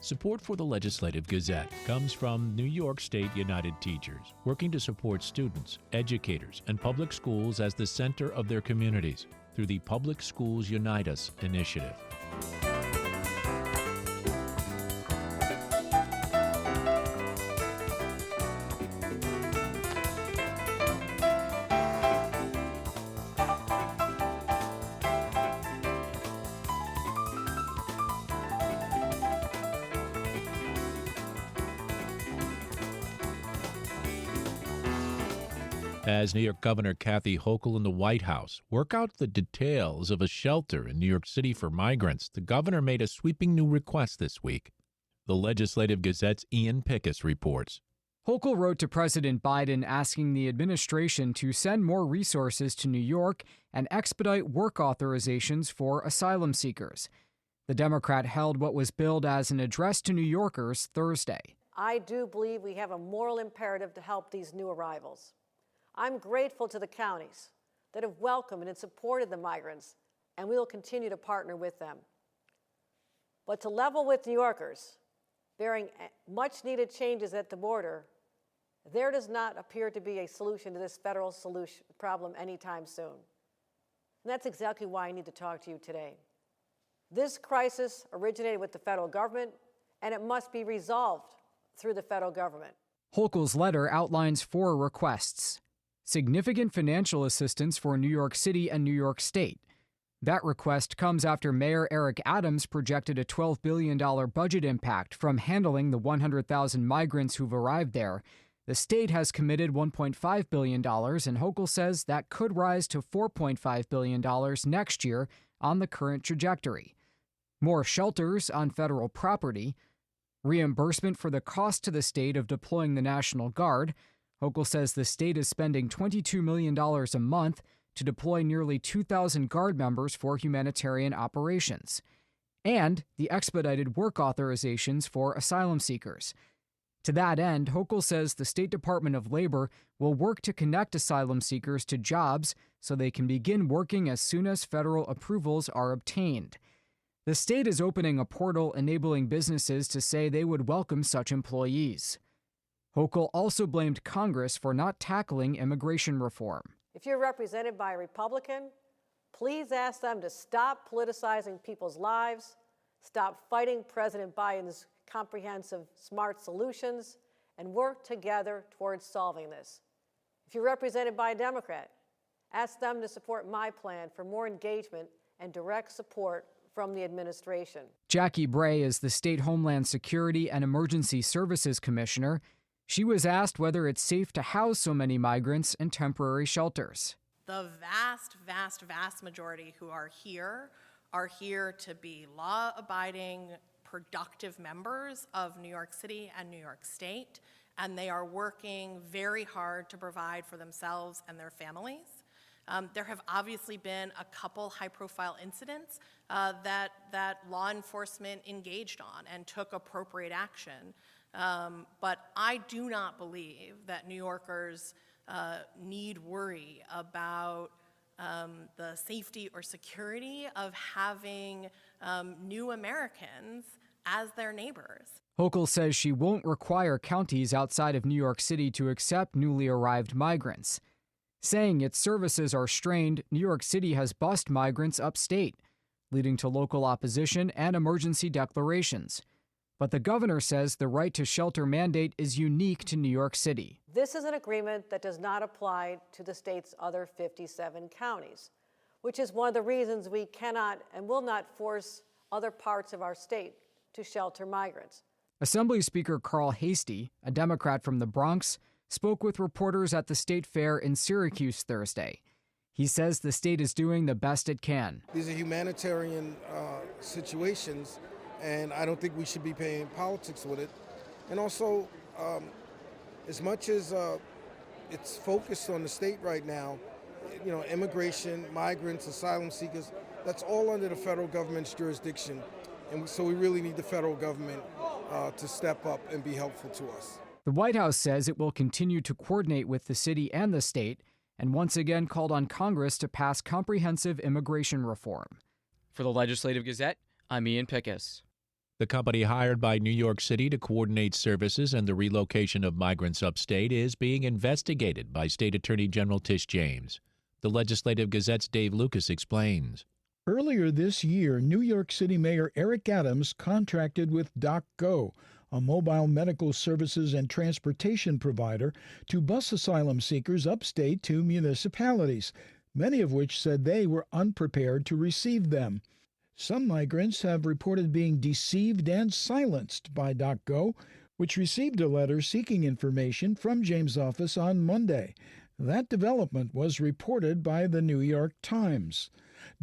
Support for the Legislative Gazette comes from New York State United Teachers, working to support students, educators, and public schools as the center of their communities through the Public Schools Unite Us initiative. As New York Governor Kathy Hochul and the White House work out the details of a shelter in New York City for migrants, the governor made a sweeping new request this week. The Legislative Gazette's Ian Pickus reports. Hochul wrote to President Biden asking the administration to send more resources to New York and expedite work authorizations for asylum seekers. The Democrat held what was billed as an address to New Yorkers Thursday. I do believe we have a moral imperative to help these new arrivals. I'm grateful to the counties that have welcomed and supported the migrants, and we will continue to partner with them. But to level with New Yorkers, bearing much-needed changes at the border, there does not appear to be a solution to this federal problem anytime soon. And that's exactly why I need to talk to you today. This crisis originated with the federal government, and it must be resolved through the federal government. Hochul's letter outlines 4 requests. Significant financial assistance for New York City and New York State. That request comes after Mayor Eric Adams projected a $12 billion budget impact from handling the 100,000 migrants who've arrived there. The state has committed $1.5 billion, and Hochul says that could rise to $4.5 billion next year on the current trajectory. More shelters on federal property. Reimbursement for the cost to the state of deploying the National Guard. Hochul says the state is spending $22 million a month to deploy nearly 2,000 Guard members for humanitarian operations. And the expedited work authorizations for asylum seekers. To that end, Hochul says the State Department of Labor will work to connect asylum seekers to jobs so they can begin working as soon as federal approvals are obtained. The state is opening a portal enabling businesses to say they would welcome such employees. Hochul also blamed Congress for not tackling immigration reform. If you're represented by a Republican, please ask them to stop politicizing people's lives, stop fighting President Biden's comprehensive, smart solutions, and work together towards solving this. If you're represented by a Democrat, ask them to support my plan for more engagement and direct support from the administration. Jackie Bray is the State Homeland Security and Emergency Services Commissioner. She was asked whether it's safe to house so many migrants in temporary shelters. The vast majority who are here to be law-abiding, productive members of New York City and New York State, and they are working very hard to provide for themselves and their families. There have obviously been a couple high-profile incidents that law enforcement engaged on and took appropriate action. But I do not believe that New Yorkers need worry about the safety or security of having new Americans as their neighbors. Hochul says she won't require counties outside of New York City to accept newly arrived migrants. Saying its services are strained, New York City has bused migrants upstate, leading to local opposition and emergency declarations. But the governor says the right to shelter mandate is unique to New York City. This is an agreement that does not apply to the state's other 57 counties, which is one of the reasons we cannot and will not force other parts of our state to shelter migrants. Assembly Speaker Carl Hastie, a Democrat from the Bronx, spoke with reporters at the state fair in Syracuse Thursday. He says the state is doing the best it can. These are humanitarian situations, and I don't think we should be playing politics with it. And also, as much as it's focused on the state right now, you know, immigration, migrants, asylum seekers, that's all under the federal government's jurisdiction. And so we really need the federal government to step up and be helpful to us. The White House says it will continue to coordinate with the city and the state, and once again called on Congress to pass comprehensive immigration reform. For the Legislative Gazette, I'm Ian Pickus. The company hired by New York City to coordinate services and the relocation of migrants upstate is being investigated by State Attorney General Tish James. The Legislative Gazette's Dave Lucas explains. Earlier this year, New York City Mayor Eric Adams contracted with DocGo, a mobile medical services and transportation provider, to bus asylum seekers upstate to municipalities, many of which said they were unprepared to receive them. Some migrants have reported being deceived and silenced by DocGo, which received a letter seeking information from James' office on Monday. That development was reported by the New York Times.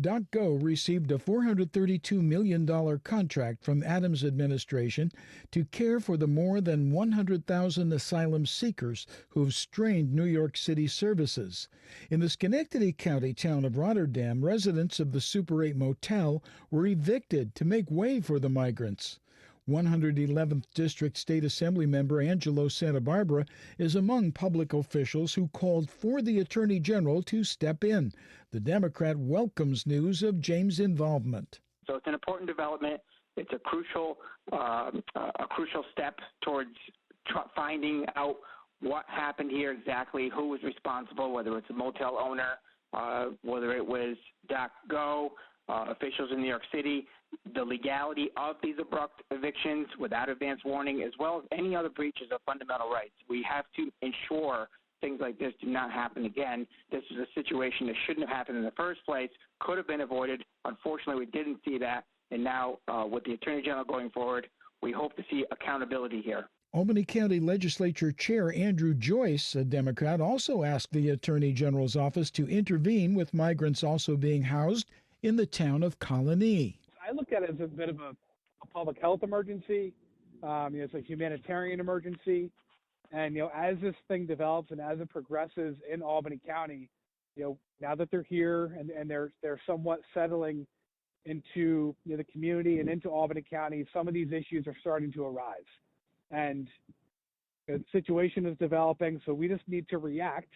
DocGo received a $432 million contract from Adams' administration to care for the more than 100,000 asylum seekers who have strained New York City services. In the Schenectady County town of Rotterdam, residents of the Super 8 motel were evicted to make way for the migrants. 111th District State Assembly member Angelo Santa Barbara is among public officials who called for the Attorney General to step in. The Democrat welcomes news of James' involvement. So it's an important development. It's a crucial step towards finding out what happened here exactly, who was responsible, whether it's a motel owner, whether it was DocGo, officials in New York City, the legality of these abrupt evictions without advance warning, as well as any other breaches of fundamental rights. We have to ensure things like this do not happen again. This is a situation that shouldn't have happened in the first place, could have been avoided. Unfortunately, we didn't see that, and now with the Attorney General going forward, we hope to see accountability here. Albany County Legislature Chair Andrew Joyce, a Democrat, also asked the Attorney General's office to intervene with migrants also being housed in the town of Colony. I look at it as a bit of a public health emergency. It's a humanitarian emergency. And, as this thing develops and as it progresses in Albany County, now that they're here and they're somewhat settling into the community and into Albany County, some of these issues are starting to arise. And the situation is developing, so we just need to react,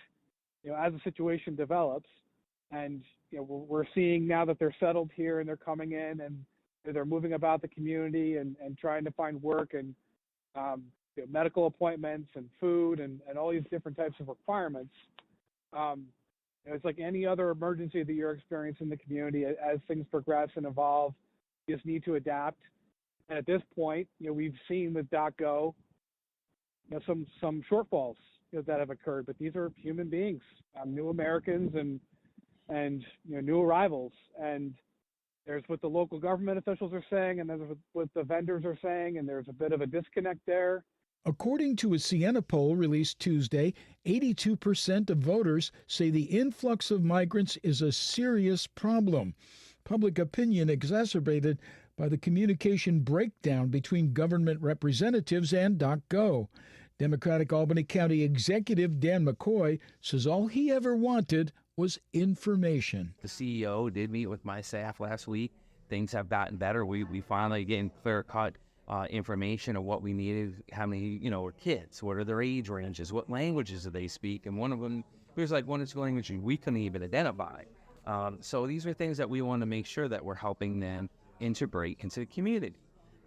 as the situation develops. And we're seeing now that they're settled here and they're coming in and they're moving about the community and trying to find work and medical appointments and food and all these different types of requirements. It's like any other emergency that you're experiencing in the community. As things progress and evolve, you just need to adapt. And at this point, we've seen with DocGo, some shortfalls that have occurred, but these are human beings, new Americans and new arrivals. And there's what the local government officials are saying, and there's what the vendors are saying, and there's a bit of a disconnect there. According to a Siena poll released Tuesday, 82% of voters say the influx of migrants is a serious problem. Public opinion exacerbated by the communication breakdown between government representatives and DocGo. Democratic Albany County Executive Dan McCoy says all he ever wanted was information. The CEO did meet with my staff last week. Things have gotten better. We finally getting clear-cut information of what we needed, how many, were kids, what are their age ranges, what languages do they speak, and one of them, there's like one or two languages we couldn't even identify. So these are things that we want to make sure that we're helping them integrate into the community.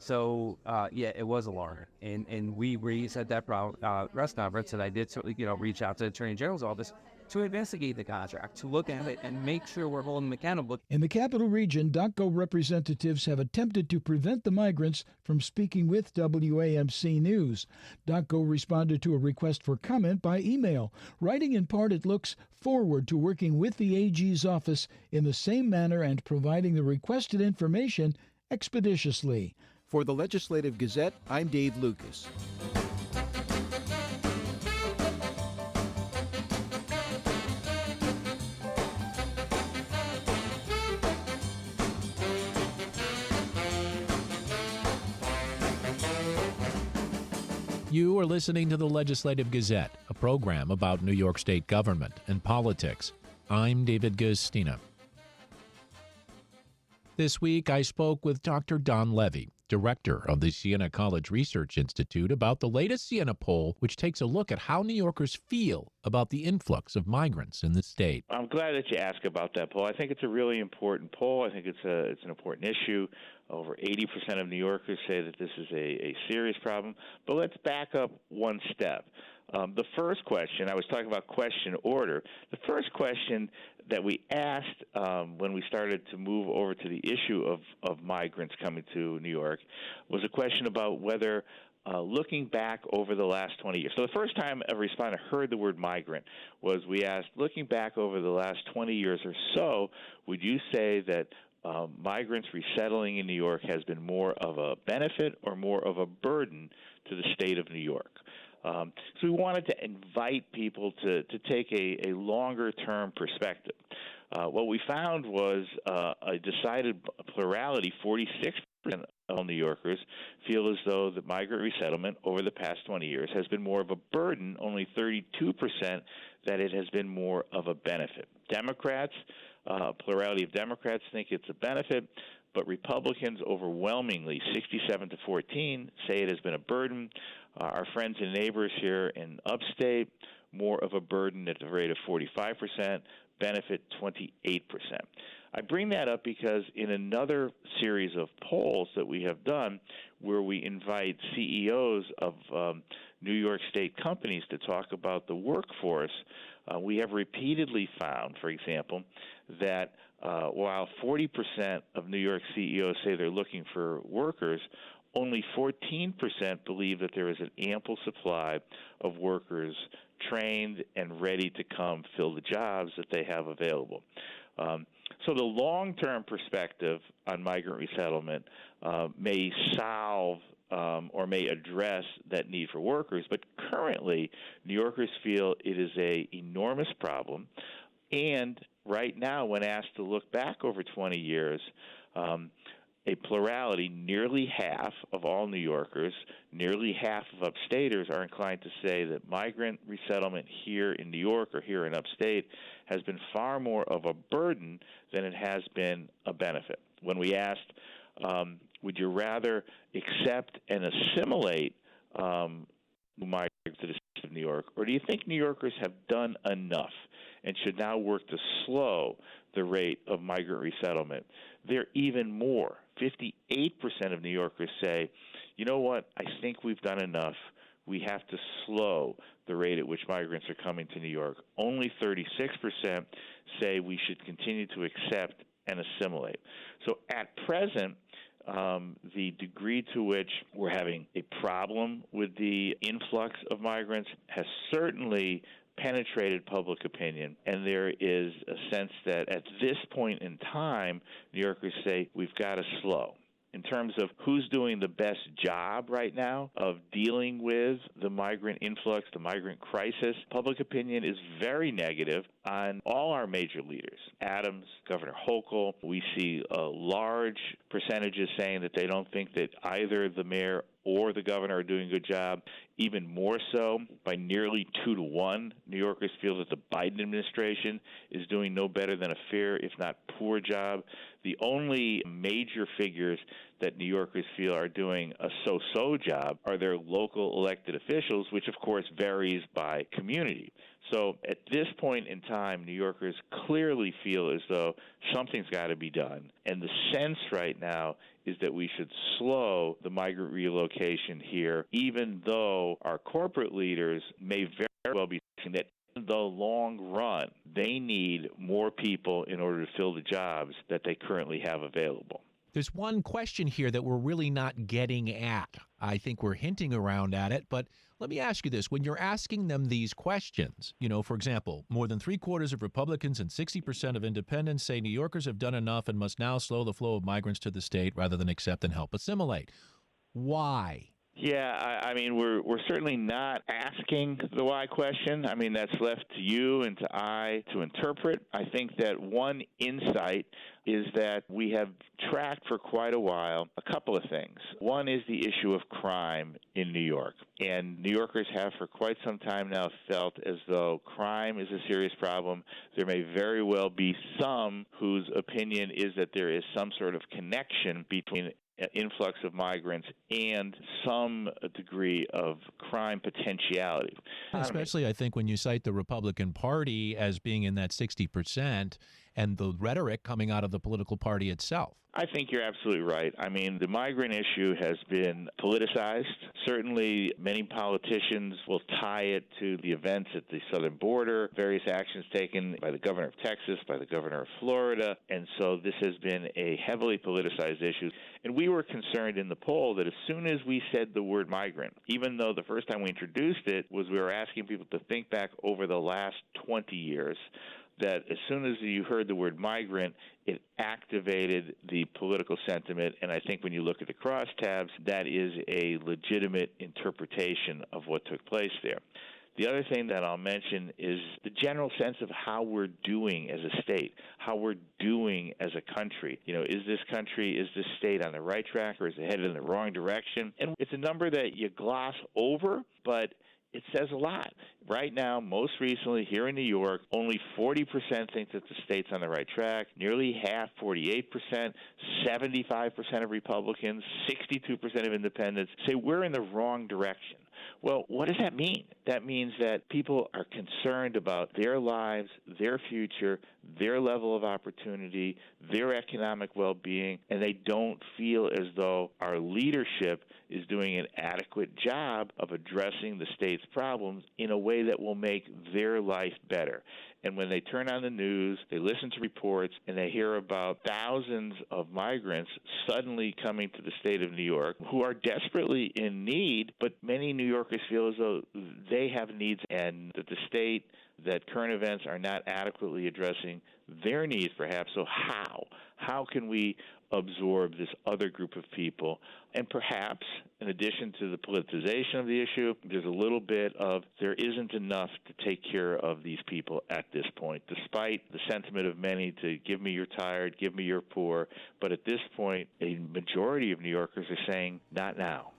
So, it was alarming. And we raised at that press conference, and I did reach out to the Attorney General's office to investigate the contract, to look at it and make sure we're holding them accountable. In the Capital Region, DocGo representatives have attempted to prevent the migrants from speaking with WAMC News. DocGo responded to a request for comment by email, writing in part it looks forward to working with the AG's office in the same manner and providing the requested information expeditiously. For the Legislative Gazette, I'm Dave Lucas. You are listening to the Legislative Gazette, a program about New York State government and politics. I'm David Guistina. This week, I spoke with Dr. Don Levy, director of the Siena College Research Institute, about the latest Siena poll, which takes a look at how New Yorkers feel about the influx of migrants in the state. I'm glad that you asked about that poll. I think it's a really important poll. I think it's an important issue. Over 80% of New Yorkers say that this is a serious problem. But let's back up one step. The first question, I was talking about question order. The first question that we asked when we started to move over to the issue of migrants coming to New York was a question about whether looking back over the last 20 years. So the first time a respondent heard the word migrant was we asked, looking back over the last 20 years or so, would you say that migrants resettling in New York has been more of a benefit or more of a burden to the state of New York? So we wanted to invite people to take a longer-term perspective. What we found was a decided plurality. 46% of all New Yorkers feel as though the migrant resettlement over the past 20 years has been more of a burden, only 32% that it has been more of a benefit. Democrats, plurality of Democrats think it's a benefit, but Republicans overwhelmingly, 67-14, say it has been a burden. Our friends and neighbors here in upstate, more of a burden at the rate of 45%, benefit 28%. I bring that up because in another series of polls that we have done where we invite CEOs of New York State companies to talk about the workforce, we have repeatedly found, for example, that while 40% of New York CEOs say they're looking for workers, only 14% believe that there is an ample supply of workers trained and ready to come fill the jobs that they have available. So the long-term perspective on migrant resettlement may solve or may address that need for workers, but currently New Yorkers feel it is an enormous problem. And right now, when asked to look back over 20 years, a plurality, nearly half of all New Yorkers, nearly half of upstaters are inclined to say that migrant resettlement here in New York or here in upstate has been far more of a burden than it has been a benefit. When we asked, would you rather accept and assimilate migrants to the state of New York, or do you think New Yorkers have done enough and should now work to slow the rate of migrant resettlement? They're even more. 58% of New Yorkers say, you know what, I think we've done enough. We have to slow the rate at which migrants are coming to New York. Only 36% say we should continue to accept and assimilate. So at present, the degree to which we're having a problem with the influx of migrants has certainly penetrated public opinion, and there is a sense that at this point in time, New Yorkers say we've got to slow. In terms of who's doing the best job right now of dealing with the migrant influx, the migrant crisis, public opinion is very negative on all our major leaders. Adams, Governor Hochul, we see large percentages saying that they don't think that either the mayor or the governor are doing a good job. Even more so, by nearly 2-1, New Yorkers feel that the Biden administration is doing no better than a fair, if not poor job. The only major figures that New Yorkers feel are doing a so-so job are their local elected officials, which of course varies by community. So at this point in time, New Yorkers clearly feel as though something's got to be done. And the sense right now is that we should slow the migrant relocation here, even though our corporate leaders may very well be saying that in the long run, they need more people in order to fill the jobs that they currently have available. There's one question here that we're really not getting at. I think we're hinting around at it, but let me ask you this. When you're asking them these questions, for example, more than 3/4 of Republicans and 60% of independents say New Yorkers have done enough and must now slow the flow of migrants to the state rather than accept and help assimilate. Why? Yeah, I mean, we're certainly not asking the why question. I mean, that's left to you and to I to interpret. I think that one insight is that we have tracked for quite a while a couple of things. One is the issue of crime in New York. And New Yorkers have for quite some time now felt as though crime is a serious problem. There may very well be some whose opinion is that there is some sort of connection between influx of migrants and some degree of crime potentiality. Especially, I think, when you cite the Republican Party as being in that 60% and the rhetoric coming out of the political party itself. I think you're absolutely right. I mean, the migrant issue has been politicized. Certainly, many politicians will tie it to the events at the southern border, various actions taken by the governor of Texas, by the governor of Florida, and so this has been a heavily politicized issue. And we were concerned in the poll that as soon as we said the word migrant, even though the first time we introduced it was we were asking people to think back over the last 20 years, that as soon as you heard the word migrant, it activated the political sentiment. And I think when you look at the crosstabs, that is a legitimate interpretation of what took place there. The other thing that I'll mention is the general sense of how we're doing as a state, how we're doing as a country. You know, is this state on the right track, or is it headed in the wrong direction? And it's a number that you gloss over, but it says a lot. Right now, most recently here in New York, only 40% think that the state's on the right track. Nearly half, 48%, 75% of Republicans, 62% of independents say we're in the wrong direction. Well, what does that mean? That means that people are concerned about their lives, their future, their level of opportunity, their economic well-being, and they don't feel as though our leadership is doing an adequate job of addressing the state's problems in a way that will make their life better. And when they turn on the news, they listen to reports, and they hear about thousands of migrants suddenly coming to the state of New York who are desperately in need, but many New Yorkers feel as though they have needs and that the state, that current events are not adequately addressing their needs, perhaps. So how can we absorb this other group of people? And perhaps, in addition to the politicization of the issue, there's a little bit of there isn't enough to take care of these people at this point, despite the sentiment of many to give me your tired, give me your poor. But at this point, a majority of New Yorkers are saying, not now.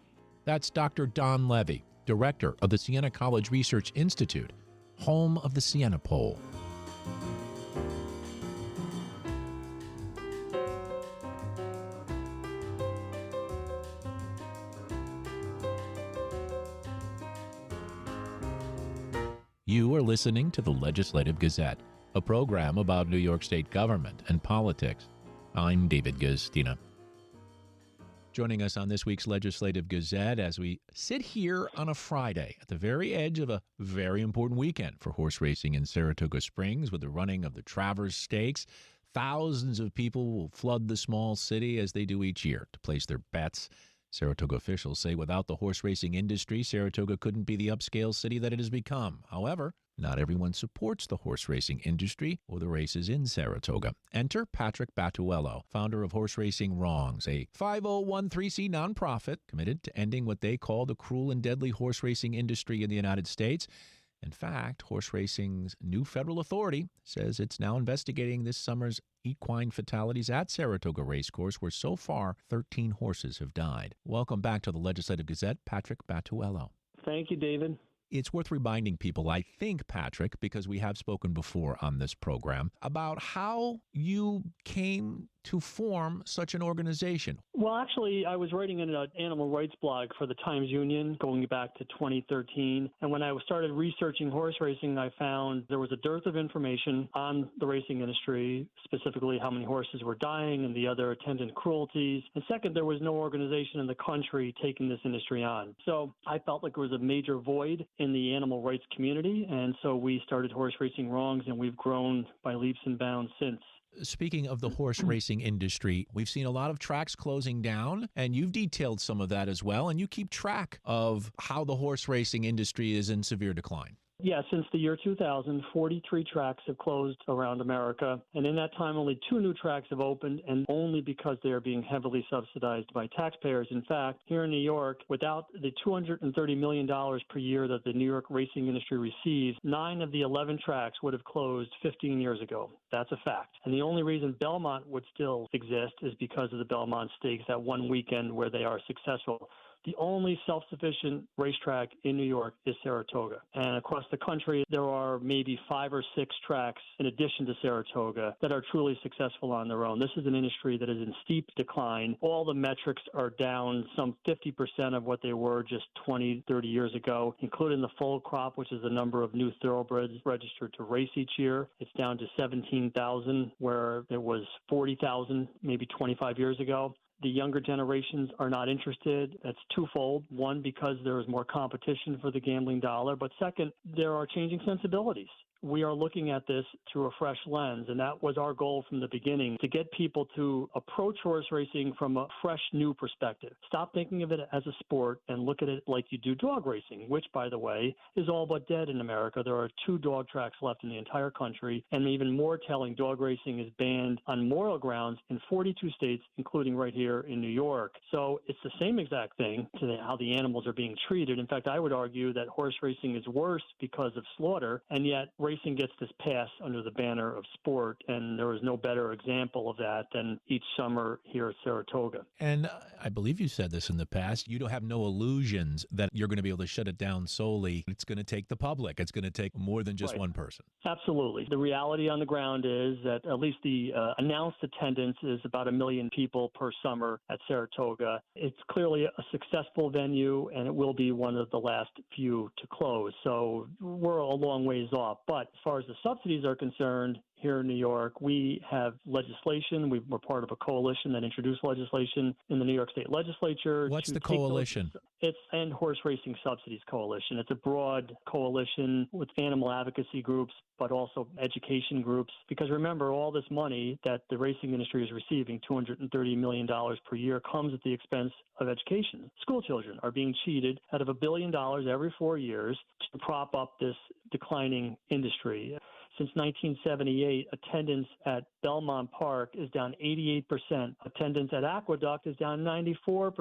That's Dr. Don Levy, director of the Siena College Research Institute, home of the Siena Poll. You are listening to the Legislative Gazette, a program about New York State government and politics. I'm David Gustina. Joining us on this week's Legislative Gazette as we sit here on a Friday at the very edge of a very important weekend for horse racing in Saratoga Springs with the running of the Travers Stakes. Thousands of people will flood the small city as they do each year to place their bets. Saratoga officials say without the horse racing industry, Saratoga couldn't be the upscale city that it has become. However, not everyone supports the horse racing industry or the races in Saratoga. Enter Patrick Battuello, founder of Horse Racing Wrongs, a 5013C nonprofit committed to ending what they call the cruel and deadly horse racing industry in the United States. In fact, horse racing's new federal authority says it's now investigating this summer's equine fatalities at Saratoga Racecourse, where so far 13 horses have died. Welcome back to the Legislative Gazette, Patrick Battuello. Thank you, David. It's worth reminding people, I think, Patrick, because we have spoken before on this program, about how you came to form such an organization. Well, actually, I was writing in an animal rights blog for the Times-Union going back to 2013. And when I started researching horse racing, I found there was a dearth of information on the racing industry, specifically how many horses were dying and the other attendant cruelties. And second, there was no organization in the country taking this industry on. So I felt like there was a major void in the animal rights community. And so we started Horse Racing Wrongs, and we've grown by leaps and bounds since. Speaking of the horse racing industry, we've seen a lot of tracks closing down, and you've detailed some of that as well, and you keep track of how the horse racing industry is in severe decline. Yeah, since the year 2000, 43 tracks have closed around America. And in that time, only 2 new tracks have opened, and only because they are being heavily subsidized by taxpayers. In fact, here in New York, without the $230 million per year that the New York racing industry receives, 9 of the 11 tracks would have closed 15 years ago. That's a fact. And the only reason Belmont would still exist is because of the Belmont Stakes, that one weekend where they are successful. The only self-sufficient racetrack in New York is Saratoga. And across the country, there are maybe 5 or 6 tracks in addition to Saratoga that are truly successful on their own. This is an industry that is in steep decline. All the metrics are down some 50% of what they were just 20, 30 years ago, including the full crop, which is the number of new thoroughbreds registered to race each year. It's down to 17,000, where it was 40,000 maybe 25 years ago. The younger generations are not interested. That's twofold. One, because there is more competition for the gambling dollar. But second, there are changing sensibilities. We are looking at this through a fresh lens, and that was our goal from the beginning, to get people to approach horse racing from a fresh, new perspective. Stop thinking of it as a sport and look at it like you do dog racing, which, by the way, is all but dead in America. There are 2 dog tracks left in the entire country, and even more telling, dog racing is banned on moral grounds in 42 states, including right here in New York. So it's the same exact thing to how the animals are being treated. In fact, I would argue that horse racing is worse because of slaughter, and yet racing gets this pass under the banner of sport, and there is no better example of that than each summer here at Saratoga. And I believe you said this in the past, you don't have no illusions that you're going to be able to shut it down solely. It's going to take the public. It's going to take more than just one person. Absolutely. The reality on the ground is that at least the announced attendance is about 1 million people per summer at Saratoga. It's clearly a successful venue, and it will be one of the last few to close. So we're a long ways off. But as far as the subsidies are concerned, here in New York, we have legislation. We're part of a coalition that introduced legislation in the New York State Legislature. What's the coalition? It's End Horse Racing Subsidies Coalition. It's a broad coalition with animal advocacy groups, but also education groups. Because remember, all this money that the racing industry is receiving, $230 million per year, comes at the expense of education. School children are being cheated out of $1 billion every 4 years to prop up this declining industry. Since 1978, attendance at Belmont Park is down 88%. Attendance at Aqueduct is down 94%.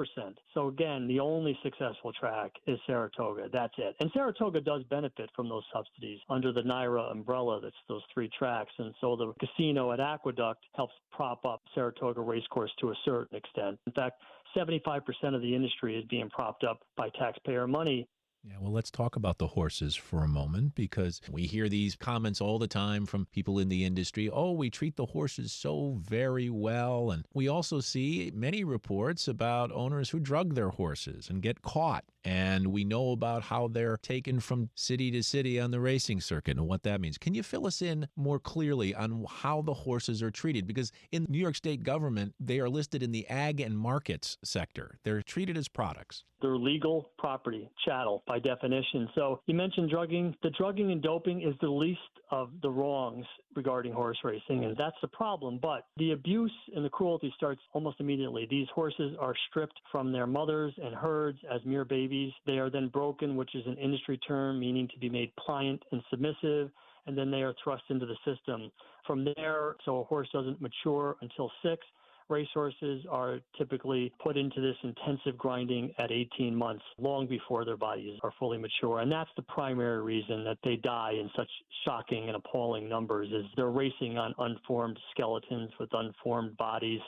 So again, the only successful track is Saratoga. That's it. And Saratoga does benefit from those subsidies under the NYRA umbrella. That's those 3 tracks. And so the casino at Aqueduct helps prop up Saratoga Racecourse to a certain extent. In fact, 75% of the industry is being propped up by taxpayer money. Yeah, well, let's talk about the horses for a moment, because we hear these comments all the time from people in the industry. Oh, we treat the horses so very well. And we also see many reports about owners who drug their horses and get caught. And we know about how they're taken from city to city on the racing circuit and what that means. Can you fill us in more clearly on how the horses are treated? Because in New York State government, they are listed in the ag and markets sector. They're treated as products. They're legal property, chattel by definition. So you mentioned drugging. The drugging and doping is the least of the wrongs regarding horse racing, and that's the problem. But the abuse and the cruelty starts almost immediately. These horses are stripped from their mothers and herds as mere babies. They are then broken, which is an industry term meaning to be made pliant and submissive, and then they are thrust into the system. From there, so a horse doesn't mature until 6. Racehorses are typically put into this intensive grinding at 18 months, long before their bodies are fully mature. And that's the primary reason that they die in such shocking and appalling numbers, is they're racing on unformed skeletons with unformed bodies.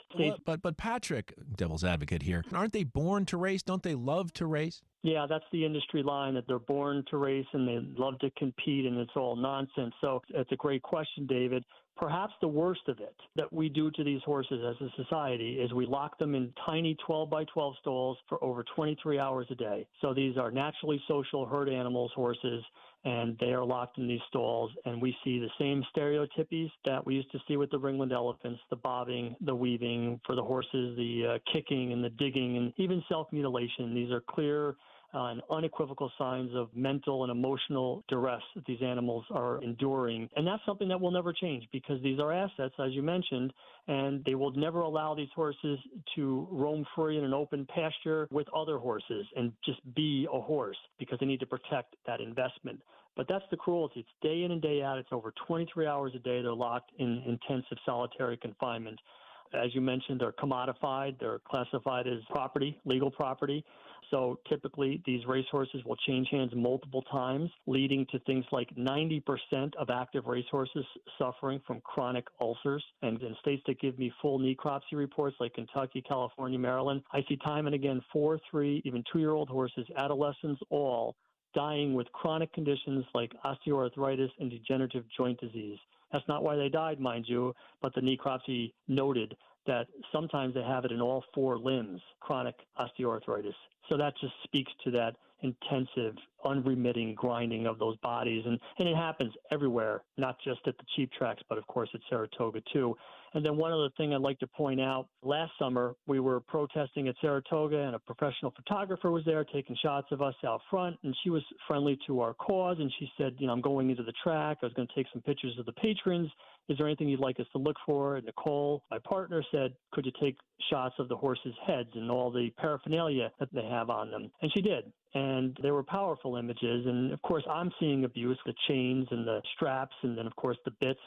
But Patrick, devil's advocate here, aren't they born to race? Don't they love to race? Yeah, that's the industry line, that they're born to race and they love to compete, and it's all nonsense. So it's a great question, David. Perhaps the worst of it that we do to these horses as a society is we lock them in tiny 12 by 12 stalls for over 23 hours a day. So these are naturally social herd animals, horses, and they are locked in these stalls. And we see the same stereotypies that we used to see with the ringland elephants, the bobbing, the weaving for the horses, the kicking and the digging, and even self-mutilation. These are clear and unequivocal signs of mental and emotional duress that these animals are enduring. And that's something that will never change, because these are assets, as you mentioned, and they will never allow these horses to roam free in an open pasture with other horses and just be a horse, because they need to protect that investment. But that's the cruelty. It's day in and day out. It's over 23 hours a day. They're locked in intensive solitary confinement. as you mentioned, they're commodified. They're classified as property, legal property. So typically these racehorses will change hands multiple times, leading to things like 90% of active racehorses suffering from chronic ulcers. And in states that give me full necropsy reports like Kentucky, California, Maryland, I see time and again 4, 3, even 2-year-old horses, adolescents, all dying with chronic conditions like osteoarthritis and degenerative joint disease. That's not why they died, mind you, but the necropsy noted that sometimes they have it in all 4 limbs, chronic osteoarthritis. So that just speaks to that intensive, unremitting grinding of those bodies. And it happens everywhere, not just at the cheap tracks, but of course at Saratoga too. And then one other thing I'd like to point out, last summer we were protesting at Saratoga and a professional photographer was there taking shots of us out front, and she was friendly to our cause, and she said, I'm going into the track, I was going to take some pictures of the patrons. Is there anything you'd like us to look for? And Nicole, my partner, said, could you take shots of the horses' heads and all the paraphernalia that they have on them? And she did. And they were powerful images. And, of course, I'm seeing abuse, the chains and the straps, and then, of course, the bits.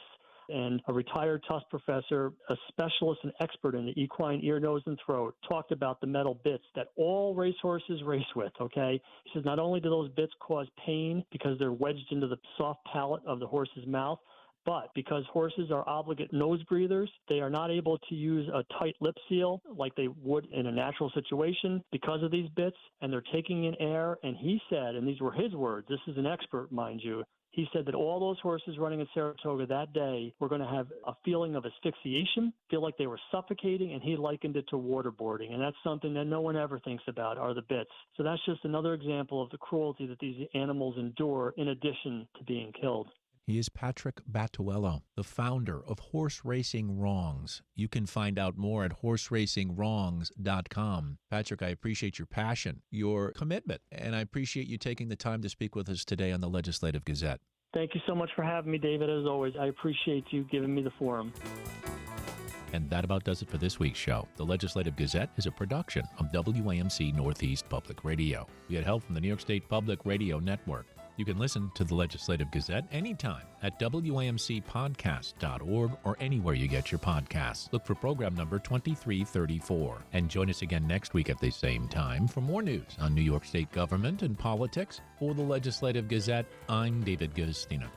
And a retired Tufts professor, a specialist and expert in the equine ear, nose, and throat, talked about the metal bits that all racehorses race with, okay? He says not only do those bits cause pain because they're wedged into the soft palate of the horse's mouth, but because horses are obligate nose breathers, they are not able to use a tight lip seal like they would in a natural situation because of these bits, and they're taking in air. And he said, and these were his words, this is an expert, mind you, he said that all those horses running at Saratoga that day were going to have a feeling of asphyxiation, feel like they were suffocating, and he likened it to waterboarding. And that's something that no one ever thinks about, are the bits. So that's just another example of the cruelty that these animals endure in addition to being killed. He is Patrick Battuello, the founder of Horse Racing Wrongs. You can find out more at horseracingwrongs.com. Patrick, I appreciate your passion, your commitment, and I appreciate you taking the time to speak with us today on the Legislative Gazette. Thank you so much for having me, David, as always. I appreciate you giving me the forum. And that about does it for this week's show. The Legislative Gazette is a production of WAMC Northeast Public Radio. We had help from the New York State Public Radio Network. You can listen to the Legislative Gazette anytime at WAMCpodcast.org or anywhere you get your podcasts. Look for program number 2334. And join us again next week at the same time for more news on New York State government and politics. For the Legislative Gazette, I'm David Gustina.